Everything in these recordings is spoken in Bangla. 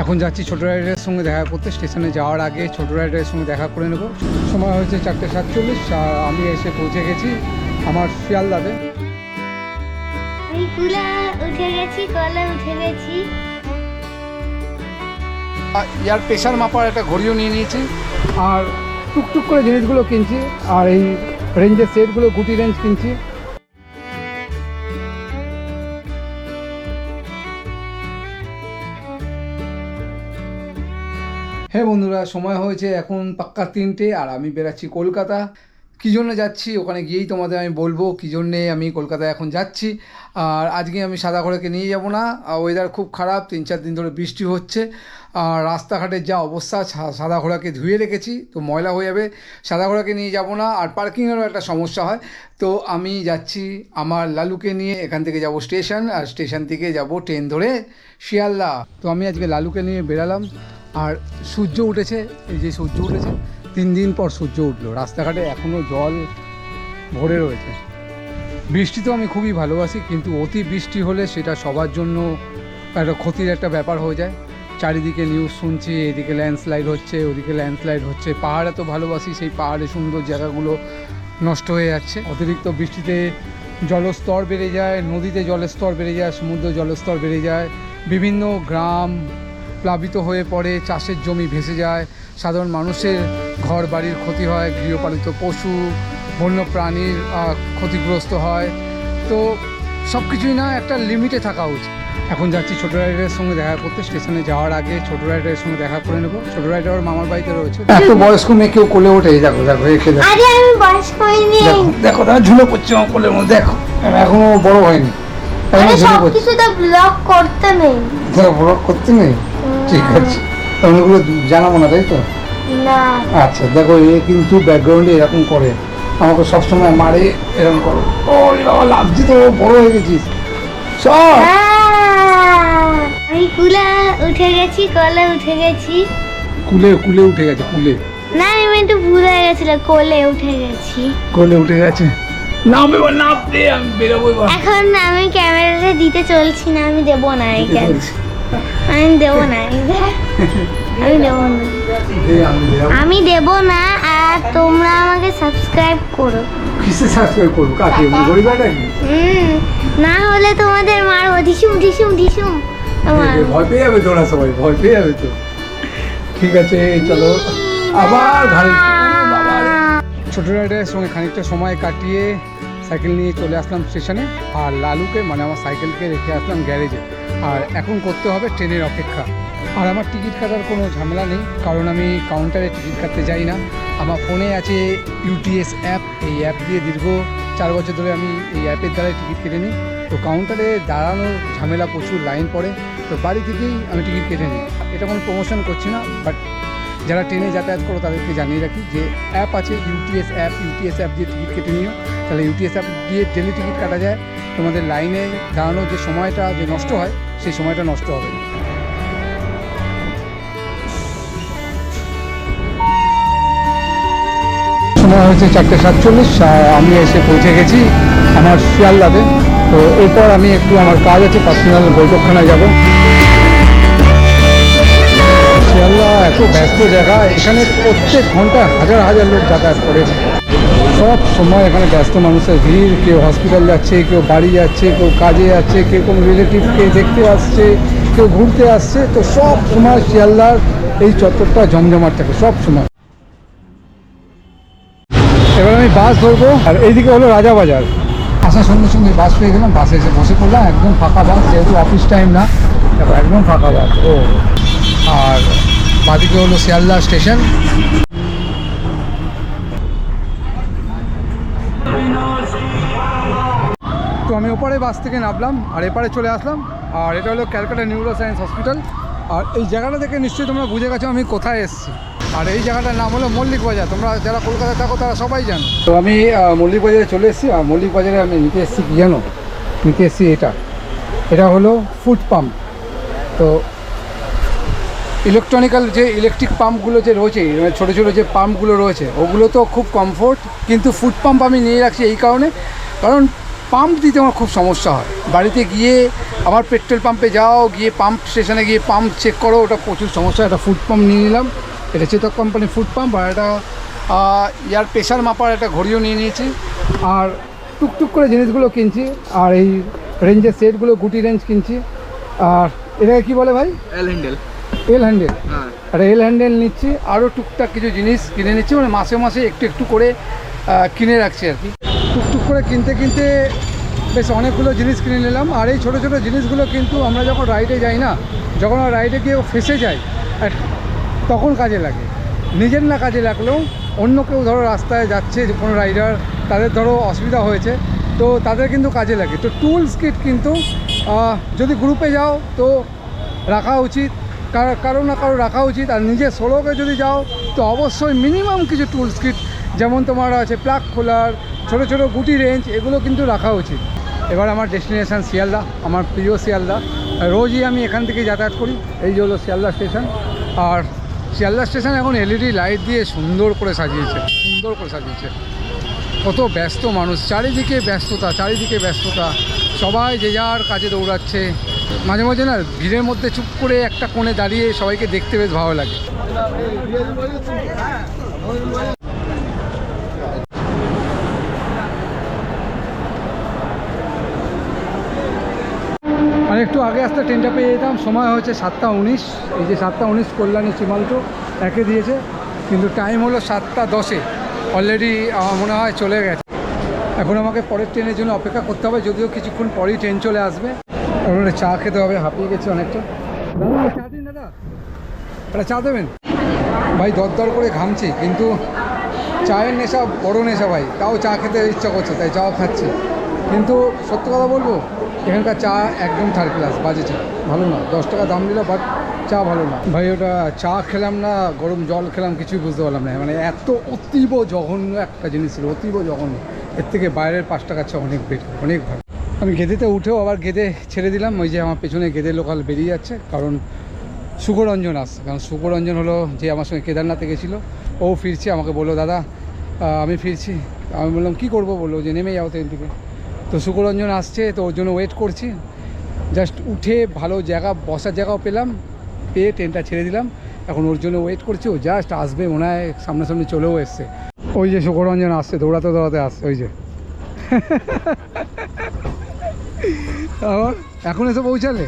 এখন যাচ্ছি ছোটো রাইডারের সঙ্গে দেখা করতে। স্টেশনে যাওয়ার আগে ছোটো রাইডারের সঙ্গে দেখা করে নেব। সময় হয়েছে 4:47 আর আমি এসে পৌঁছে গেছি আমার শিয়ালদাতে। আমি কুলা উঠে গেছি, কলা উঠে গেছি। ইয়ার প্রেশার মাপার একটা ঘড়িও নিয়ে নিয়েছি আর টুকটুক করে জিনিসগুলো কিনছি। আর এই রেঞ্জের সেটগুলো গুটি রেঞ্জ কিনছি। হ্যাঁ বন্ধুরা, সময় হয়েছে এখন পাক্কা 3টে আর আমি বেরাচ্ছি কলকাতা। কী জন্য যাচ্ছি ওখানে গিয়েই তোমাদের আমি বলবো কী জন্যে আমি কলকাতায় এখন যাচ্ছি। আর আজকে আমি সাদাঘোড়াকে নিয়ে যাব না, ওয়েদার খুব খারাপ, 3-4 দিন ধরে বৃষ্টি হচ্ছে। আর রাস্তাঘাটের যা অবস্থা, সাদাঘোড়াকে ধুয়ে রেখেছি তো ময়লা হয়ে যাবে, সাদাঘোড়াকে নিয়ে যাব না। আর পার্কিংয়েরও একটা সমস্যা হয়। তো আমি যাচ্ছি আমার লালুকে নিয়ে, এখান থেকে যাব স্টেশন আর স্টেশন থেকে যাব ট্রেন ধরে শিয়ালদা। তো আমি আজকে লালুকে নিয়ে বেরালাম। আর সূর্য উঠেছে, এই যে সূর্য উঠেছে, 3 দিন পর সূর্য উঠলো। রাস্তাঘাটে এখনও জল ভরে রয়েছে। বৃষ্টি তো আমি খুবই ভালোবাসি, কিন্তু অতি বৃষ্টি হলে সেটা সবার জন্য একটা ক্ষতির একটা ব্যাপার হয়ে যায়। চারিদিকে নিউজ শুনছি, এদিকে ল্যান্ডস্লাইড হচ্ছে, ওদিকে ল্যান্ডস্লাইড হচ্ছে। পাহাড়ে তো ভালোবাসি, সেই পাহাড়ে সুন্দর জায়গাগুলো নষ্ট হয়ে যাচ্ছে। অতিরিক্ত বৃষ্টিতে জলস্তর বেড়ে যায়, নদীতে জলের স্তর বেড়ে যায়, সমুদ্র জলস্তর বেড়ে যায়, বিভিন্ন গ্রাম প্লাবিত হয়ে পড়ে, চাষের জমি ভেসে যায়, সাধারণ মানুষের ঘর বাড়ির ক্ষতি হয়, গৃহপালিত পশু বন্য প্রাণীর ক্ষতিগ্রস্ত হয়। তো সব কিছুই না একটা লিমিটে থাকা উচিত। এখন যাচ্ছি ছোটো রাইডারের সঙ্গে দেখা করতে। স্টেশনে যাওয়ার আগে ছোটো রাইডারের সঙ্গে দেখা করে নেবো। ছোটো রাইডার ওর মামার বাড়িতে রয়েছে। এত বয়স্ক মেয়ে কেউ কোলে ওঠে, দেখো দেখো এসে দেখো। আরে আমি বয়স্ক হইনি। দেখো তারা ঝুলে পড়ছে আমার কোলের মধ্যে, দেখো এখনো বড় হয়নি, এখনো ঝুলে পড়ছে। কিছু তো ব্লগ করতে নেই। ব্লগ করতে নেই, ঠিক আছে, ওগুলো জানাবো না তাই তো? না আচ্ছা দেখো, এ কিন্তু ব্যাকগ্রাউন্ডে এরকম করে, আমাকে সবসময় মারে, এরকম করো। ও বাবা লাভছি তো, বড় হয়ে গেছিস সব। আমি কুলা উঠে গেছি, কলা উঠে গেছি। কুলে কুলে উঠে গেছে, কুলে না আমি একটু ভুল হয়ে গেছিল, কোলে উঠে গেছি। কোলে উঠে গেছে। নাম এবার নাম দে, আমি বেরোবো এবার। এখন আমি ক্যামেরাটা দিতে চলছি না, আমি দেবো না, আমি দেবো না, আমি দেবো না, আমি দেবো না। আর তোমরা আমাকে সাবস্ক্রাইব করো। কিসে সাবস্ক্রাইব করবো? কাকে? গরিব নাকি? না হলে তোমাদের মারবো, ঢিসুম ঢিসুম ঢিসুম। ভয় পেয়ে যাবে তোরা, সবাই ভয় পেয়ে যাবে তো। ঠিক আছে চলো আবার ঘাড়ে। ছোটো রাইডারের সঙ্গে খানিকটা সময় কাটিয়ে সাইকেল নিয়ে চলে আসলাম স্টেশনে। আর লালুকে মানে আমার সাইকেলকে রেখে আসলাম গ্যারেজে। আর এখন করতে হবে ট্রেনের অপেক্ষা। আর আমার টিকিট কাটার কোনো ঝামেলা নেই, কারণ আমি কাউন্টারে টিকিট কাটতে যাই না। আমার ফোনে আছে ইউটিএস অ্যাপ, এই অ্যাপ দিয়ে দীর্ঘ 4 বছর ধরে আমি এই অ্যাপের দ্বারাই টিকিট কেটে নিই। তো কাউন্টারে দাঁড়ানোর ঝামেলা, প্রচুর লাইন পড়ে, তো বাড়ি থেকেই আমি টিকিট কেটে নিই। এটা কোনো প্রমোশন করছি না, বাট যারা ট্রেনে যাতায়াত করো তাদেরকে জানিয়ে রাখি যে অ্যাপ আছে ইউটিএস অ্যাপ, ইউটিএস অ্যাপ দিয়ে টিকিট কেটে নিও। তাহলে ইউটিএস অ্যাপ দিয়ে ডেলি টিকিট কাটা যায়। তোমাদের লাইনে দাঁড়ানোর যে সময়টা যে নষ্ট হয়, সেই সময়টা নষ্ট হবে না। সময় হয়েছে 4:47 আর আমি এসে পৌঁছে গেছি আমার শিয়ালদাতে। তো এরপর আমি একটু আমার কাজ আছে, পার্সোনাল বৈঠকখানায় যাব। শিয়ালদা এত ব্যস্ত জায়গা, এখানে প্রত্যেক ঘন্টায় হাজার হাজার লোক যাতায়াত করে। সব সময় এখানে ব্যস্ত মানুষের ভিড়, কেউ হসপিটাল যাচ্ছে, কেউ বাড়ি যাচ্ছে, কেউ কাজে যাচ্ছে, কেউ কোনো রিলেটিভকে দেখতে আসছে, কেউ ঘুরতে আসছে। তো সব সময় শিয়ালদার এই চত্বরটা জমজমাট থাকে সব সময়। এবার আমি বাস ধরবো। আর এইদিকে হলো রাজাবাজার। আসার সঙ্গে সঙ্গে বাস পেয়ে গেলাম, বাসে এসে বসে পড়লাম। একদম ফাঁকা বাস, যেহেতু অফিস টাইম না, একদম ফাঁকা বাস। ও আর বাদিকে হলো শিয়ালদা স্টেশন। তো আমি ওপারে বাস থেকে নামলাম আর এপারে চলে আসলাম। আর এটা হলো ক্যালকাটা নিউরো সায়েন্স হসপিটাল। আর এই জায়গাটা থেকে নিশ্চয়ই তোমরা বুঝে গেছো আমি কোথায় এসেছি। আর এই জায়গাটার নাম হলো মল্লিক বাজার। তোমরা যারা কলকাতায় থাকো তারা সবাই জানো। তো আমি মল্লিক বাজারে চলে এসেছি। আর মল্লিক বাজারে আমি নিতে এসেছি কি জানো? নিতে এসেছি এটা হলো ফুড পাম্প। তো ইলেকট্রনিক্যাল যে ইলেকট্রিক পাম্পগুলো যে রয়েছে, ছোটো ছোটো যে পাম্পগুলো রয়েছে, ওগুলো তো খুব কমফোর্ট, কিন্তু ফুড পাম্প আমি নিয়ে রাখছি এই কারণে, কারণ পাম্প দিতে আমার খুব সমস্যা হয়। বাড়িতে গিয়ে আমার পেট্রোল পাম্পে যাও, গিয়ে পাম্প স্টেশনে গিয়ে পাম্প চেক করো, ওটা প্রচুর সমস্যা। একটা ফুড পাম্প নিয়ে নিলাম, এটা চেতক কোম্পানির ফুড পাম্প, আর একটা ইয়ার প্রেশার মাপার একটা ঘড়িও নিয়ে নিয়েছি। আর টুকটুক করে জিনিসগুলো কিনছি, আর এই রেঞ্জের সেটগুলো গুটি রেঞ্জ কিনছি। আর এটাকে কী বলে ভাই? এল হ্যান্ডেল। এল হ্যান্ডেল, হ্যাঁ, একটা এল হ্যান্ডেল নিচ্ছি। আরও টুকটাক কিছু জিনিস কিনে নিচ্ছি, মানে মাসে মাসে একটু একটু করে কিনে রাখছি আর কি। টুকটুক করে কিনতে কিনতে বেশ অনেকগুলো জিনিস কিনে নিলাম। আর এই ছোটো ছোটো জিনিসগুলো কিন্তু আমরা যখন রাইডে যাই না, যখন আমরা রাইডে গিয়ে ফেসে যাই, তখন কাজে লাগে। নিজের না কাজে লাগলেও অন্য কেউ ধরো রাস্তায় যাচ্ছে, যে কোনো রাইডার, তাদের ধরো অসুবিধা হয়েছে, তো তাদের কিন্তু কাজে লাগে। তো টুলস কিট কিন্তু যদি গ্রুপে যাও তো রাখা উচিত, কারো না কারো রাখা উচিত। আর নিজে সোলোকে যদি যাও তো অবশ্যই মিনিমাম কিছু টুলস কিট, যেমন তোমার আছে প্লাগ খোলার, ছোটো ছোটো গুটি রেঞ্জ, এগুলো কিন্তু রাখা উচিত। এবার আমার ডেস্টিনেশান শিয়ালদা, আমার প্রিয় শিয়ালদা। রোজই আমি এখান থেকে যাতায়াত করি। এই যে হলো শিয়ালদা স্টেশন। আর শিয়ালদা স্টেশন এখন এলইডি লাইট দিয়ে সুন্দর করে সাজিয়েছে, সুন্দর করে সাজিয়েছে। কত ব্যস্ত মানুষ, চারিদিকে ব্যস্ততা, চারিদিকে ব্যস্ততা, সবাই যে যার কাজে দৌড়াচ্ছে। মাঝে মাঝে না ভিড়ের মধ্যে চুপ করে একটা কোণে দাঁড়িয়ে সবাইকে দেখতে বেশ ভালো লাগে। আর একটু আগে আসতে ট্রেনটা পেয়ে যেতাম, সময় হচ্ছে 7:19। এই যে 7:19 কল্যাণী সীমান্ত একে দিয়েছে, কিন্তু টাইম হলো 7:10। অলরেডি আমার মনে হয় চলে গেছে। এখন আমাকে পরের ট্রেনের জন্য অপেক্ষা করতে হবে, যদিও কিছুক্ষণ পরেই ট্রেন চলে আসবে। এখন চা খেতে হবে, হাঁপিয়ে গেছে অনেকটা। দাদা চা দিন, দাদা একটা চা দেবেন ভাই? দরদর করে ঘামছি, কিন্তু চায়ের নেশা বড় নেশা ভাই, তাও চা খেতে ইচ্ছা করছে, তাই চাও খাচ্ছি। কিন্তু সত্য কথা বলবো, এখানকার চা একদম থার্ড ক্লাস, বাজে চা, ভালো না। 10 টাকা দাম দিল, বাট চা ভালো না ভাই। ওটা চা খেলাম না, গরম জল খেলাম, কিছুই বুঝতে পারলাম না। মানে এত অতীব জঘন্য একটা জিনিস ছিল, অতীব জঘন্য। এর থেকে বাইরের 5 টাকার চা অনেক বেটার, অনেক ভালো। আমি গেদেতে উঠেও আবার গেদে ছেড়ে দিলাম। ওই যে আমার পেছনে গেদে লোকাল বেরিয়ে যাচ্ছে, কারণ সুখরঞ্জন আসছে। কারণ সুখরঞ্জন হলো যে আমার সঙ্গে কেদারনাথে গেছিলো, ও ফিরছে। আমাকে বললো দাদা আমি ফিরছি। আমি বললাম কী করবো? বললো যে নেমে যাও ট্রেন থেকে। তো সুখরঞ্জন আসছে, তো ওর জন্য ওয়েট করছি। জাস্ট উঠে ভালো জায়গা, বসার জায়গাও পেলাম, পেয়ে ট্রেনটা ছেড়ে দিলাম। এখন ওর জন্য ওয়েট করছি, ও জাস্ট আসবে, মনে হয় সামনাসামনি চলেও এসছে। ওই যে সুখরঞ্জন আসছে, দৌড়াতে দৌড়াতে আসছে, ওই যে আবার এখন এসে পৌঁছালে,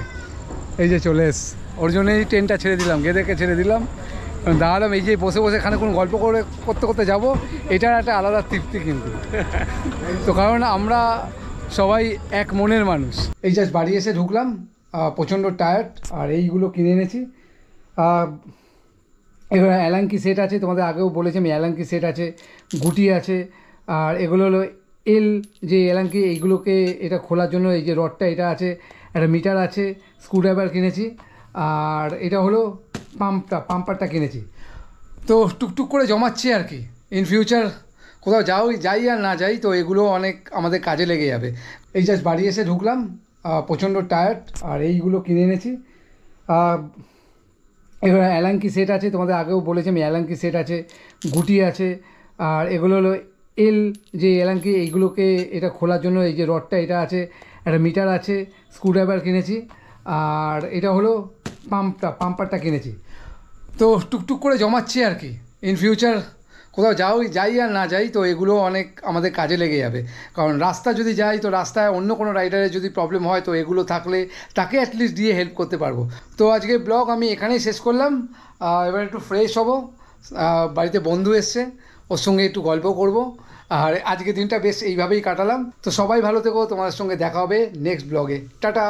এই যে চলে এস। ওর জন্যই ট্রেনটা ছেড়ে দিলাম, গেদেকে ছেড়ে দিলাম, দাঁড়ালাম। এই যে বসে বসে এখানে কোনো গল্প করতে করতে যাবো, এটার একটা আলাদা তৃপ্তি কিন্তু। তো কারণ আমরা সবাই এক মনের মানুষ। এই জাস্ট বাড়ি এসে ঢুকলাম, প্রচণ্ড টায়ার্ড। আর এইগুলো কিনে এনেছি। এবার অ্যালাঙ্কি সেট আছে, তোমাদের আগেও বলেছি আমি, অ্যালাঙ্কি সেট আছে, গুটি আছে। আর এগুলো হলো এল যে অ্যালাঙ্কি, এইগুলোকে এটা খোলার জন্য এই যে রডটা এটা আছে, একটা মিটার আছে, স্ক্রুড্রাইভার কিনেছি। আর এটা হলো পাম্পারটা কিনেছি। তো টুকটুক করে জমাচ্ছি আর কি। ইন ফিউচার কোথাও যাই আর না যাই, তো এগুলো অনেক আমাদের কাজে লেগে যাবে। এই জাস্ট বাড়ি এসে ঢুকলাম, প্রচণ্ড টায়ার্ড। আর এইগুলো কিনে এনেছি। এবার অ্যালাঙ্কি সেট আছে, তোমাদের আগেও বলেছি আমি, অ্যালাঙ্কি সেট আছে, গুটি আছে। আর এগুলো হলো এল যে অ্যালাঙ্কি, এইগুলোকে এটা খোলার জন্য এই যে রডটা এটা আছে, একটা মিটার আছে, স্ক্রুড্রাইভার কিনেছি। আর এটা হলো পাম্পারটা কিনেছি। তো টুকটুক করে জমাচ্ছি আর কি। ইন ফিউচার কোথাও যাই আর না যাই, তো এগুলো অনেক আমাদের কাজে লেগে যাবে। কারণ রাস্তা যদি যাই, তো রাস্তায় অন্য কোনো রাইডারের যদি প্রবলেম হয়, তো এগুলো থাকলে তাকে অ্যাটলিস্ট দিয়ে হেল্প করতে পারবো। তো আজকের ব্লগ আমি এখানেই শেষ করলাম। এবার একটু ফ্রেশ হব, বাড়িতে বন্ধু এসছে, ওর সঙ্গে একটু গল্প করব। আর আজকের দিনটা বেশ এইভাবেই কাটালাম। তো সবাই ভালো থেকো, তোমাদের সঙ্গে দেখা হবে নেক্সট ব্লগে। টাটা।